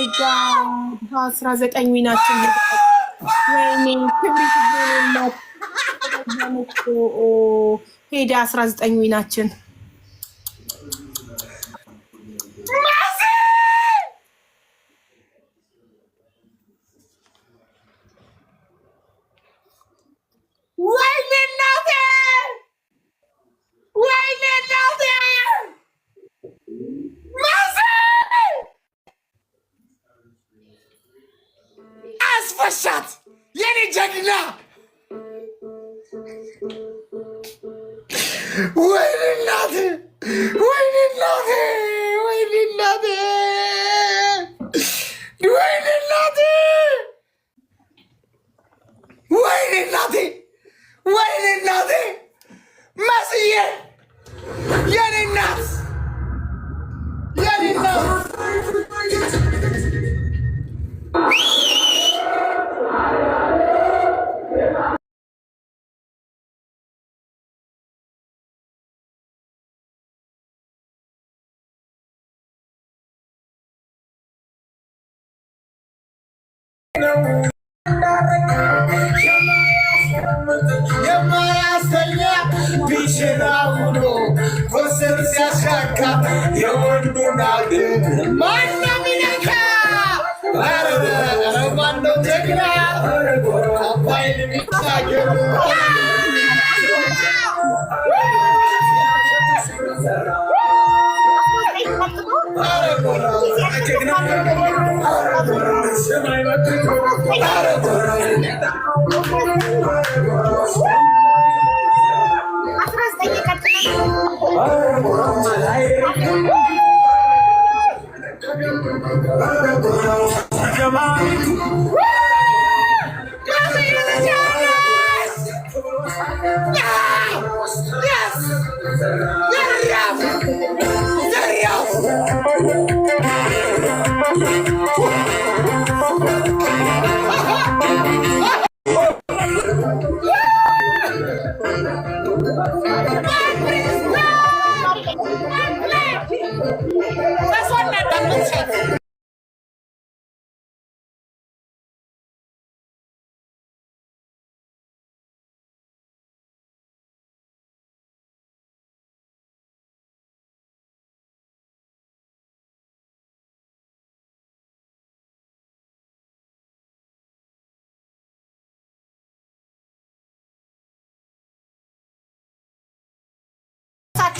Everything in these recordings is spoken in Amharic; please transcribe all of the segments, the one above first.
ጋድ 19 ዊናችን ወይኔ ክብሪት ይዘናል ሄዳ 19 ዊናችን አስፈሻት የኔ ጀግና ወይኔ እናቴ ወይኔ እናቴ ወይኔ እናቴ ወይኔ እናቴ ወይኔ እናቴ ወይኔ እናቴ መስዬ የኔ እናት የኔ እናት የማያስተኛ ቢሽራውሎ ኮስር ሲያሻካ የወንዱን አግን ማነው ሚነካ ማነው ጀግና አባይን የሚሻገር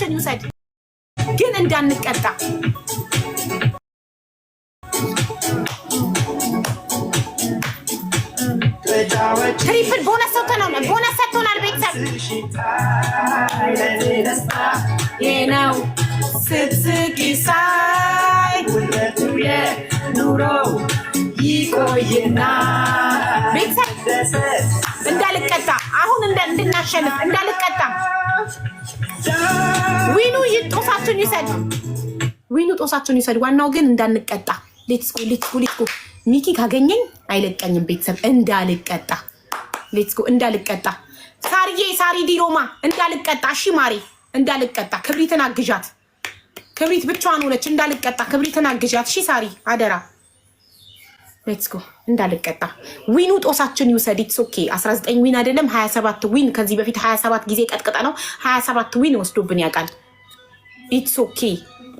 ይውሰድ ግን እንዳንቀጣ ትሪፕል ቦነስ ሰጥቶናል ቤተሰብ ነው ስብስቅ ሳይ ውለቱ የኑሮ ይቆይና ቤተሰብ እንዳልቀጣ አሁን እንድናሸንፍ እንዳልቀጣ ዊኑ ጦሳችሁን ይሰድ ዊኑ ጦሳችሁን ይሰድ። ዋናው ግን እንዳንቀጣ። ሌትስ ጎ ሚኪ ካገኘኝ አይለቀኝም። ቤተሰብ እንዳልቀጣ ሌትስ ጎ እንዳልቀጣ። ሳሪ ዲሮማ እንዳልቀጣ። እሺ ማሬ እንዳልቀጣ። ክብሪትን አግዣት። ክብሪት ብቻዋን ሆነች። እንዳልቀጣ ክብሪትን አግዣት። እሺ ሳሪ አደራ። ሌትስ ጎ እንዳልቀጣ። ዊኑ ጦሳችን ይውሰድ። ኢትስ ኦኬ 19 ዊን አይደለም 27 ዊን። ከዚህ በፊት 27 ጊዜ ቀጥቅጣ ነው 27 ዊን ወስዶብን ያውቃል። ኢትስ ኦኬ።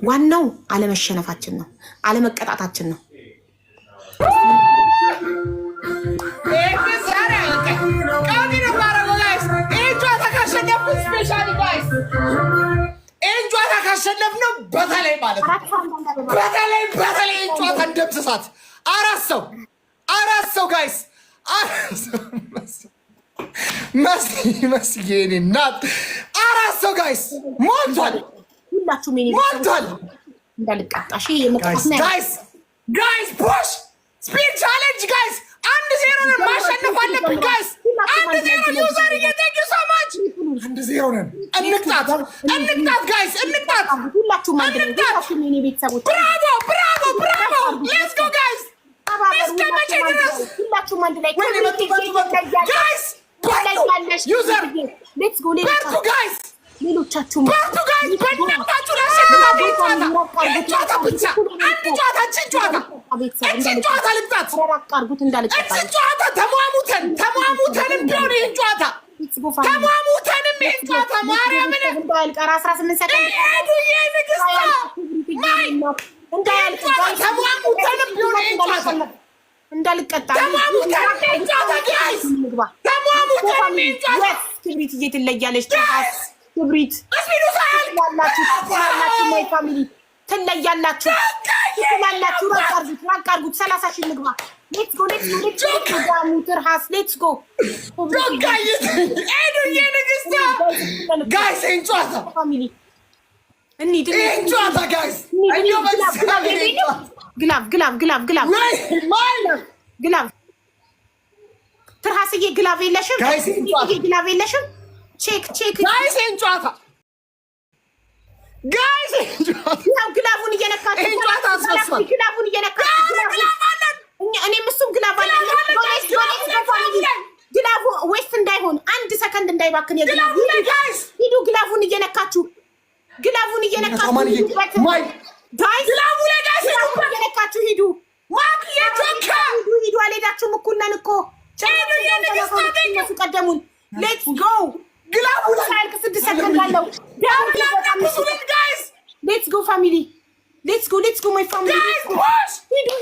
ዋናው አለመሸነፋችን ነው፣ አለመቀጣታችን ነው። ካሸነፍነው በተለይ ማለት ነው በተለይ ጨዋታ እንደምስሳት አራት ሰው ጋይስ መስዬ እኔ እናት አራት ሰው ጋይስ ሞልቷል። ሁላችሁ ሜኒ ሞልቷል። እንዳልቀጣሽ ጋይስ ፑሽ ስፒድ ቻሌንጅ ጋይስ 1-0 ነን ማሸነፍ አለብን ጋይስ 1-0 ዩዘር ቴንክ ዩ ሶ ማች 1-0 ነን። እንቅጣት ጋይስ እንቅጣት። ሁላችሁም አንድ ላይ ሁላችሁ ሜኒ ቤተሰቦች ብራቮ ሌትስ ጎ ጋይስ እስከ መቼ ድረስ ሁላችሁም አንድ ላይ ጋይስ ዩዘር ሌትስ ጎ በርቱ ጋይስ ሌሎቻችሁም በርቱ ጋይስ በእናታችሁ ላሸንፋችሁ ጨዋታ ብቻ አንድ ጨዋታ እቺን ጨዋታ ልቅጣት። እቺን ጨዋታ ተሟሙተንም ቢሆን ይህን ጨዋታ ተሟሙተንም ይህን ጨዋታ ማርያምን እንዳያልቀር 18 ሰከንድ ሄዱዬ ንግስቷ እንዳያልቀር ተሟሙተንም ቢሆን ይህን ጨዋታ እንዳልቀጣ ተሟሙተንም ይህን ጨዋታ ጋይስ ተሟሙተንም ይህን ጨዋታ ክብሪት እየትለያለች ጨዋታ ክብሪት አስቢዱ ሳያል ያላችሁ ማይ ፋሚሊ ትለያላችሁ ትላላችሁ። ራቅ አድርጉት 30 ሺህ ንግባ። ሌትስ ጎ ትርሃስ ሌትስ ጎ ጆካይት ሄዱዬ ንግስቷ ጋይስ ይህን ጨዋታ ፋሚሊ እንሂድ ይህን ጨዋታ ጋይስ ግላቭ ትርሃስዬ ግላቭ የለሽም ግላቭ የለሽም ቼክ ጋይስ ይህን ጨዋታ ጋይስ ያው ግላቡን እየነካችሁ ይህን ጨዋታ አስፈሷል ግላቡን እየነካችሁ እኔም እሱም ግላብ አለ ግላቡ ዌስት እንዳይሆን 1 ሰከንድ እንዳይባክን የግላቡ ሂዱ ግላቡን እየነካችሁ ግላቡ እየነካችሁ ሂዱ ሂዱ አልሄዳችሁም እኩል ነን እኮ ቀደሙን ሌትስ ጎ ግላቡ ሳይልክ 6 ሰከንድ አለው ሌትስ ጎ ፋሚሊ ሌትስ ጎ ማይ ፋሚሊ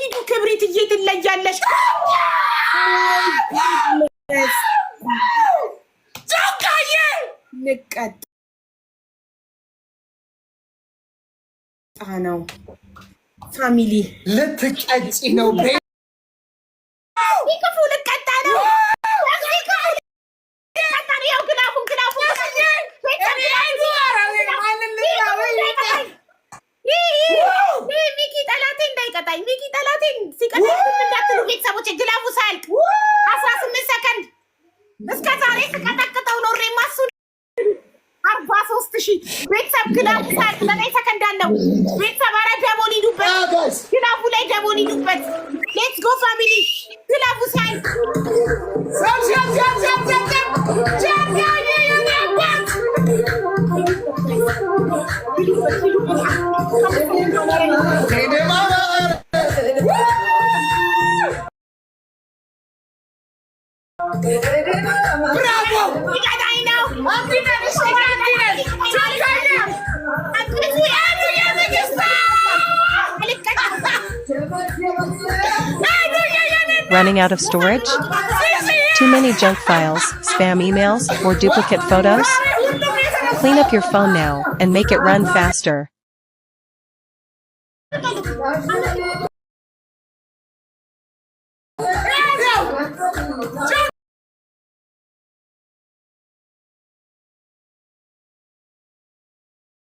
ሂዱ ክብሪት እየትለያለሽ ጆካዬ ልቀጣ ነው ፋሚሊ ልትቀጪ ነው ይክፉ ልቀጣ ነው ሚኪ ጠላቴ እንዳይቀጣኝ ሚኪ ጠላቴ ሲቀጣኝ እንዳትሉ ቤተሰቦች ግላቡ ሳያልቅ 18 ሰከንድ እስከ ዛሬ ስቀጠቅጠው ኖሬ ማሱ 43,000 ቤተሰብ ግላቡ ሳያልቅ 9 ሰከንድ አለው ቤተሰብ ኧረ ደቦን ሂዱበት ግላቡ ላይ ደቦን ሂዱበት ሌትስ ጎ ፋሚሊ ግላቡ ሳያልቅ ብራቮ Running out of storage? Too many junk files, spam emails, or duplicate photos? Clean up your phone now and make it run faster.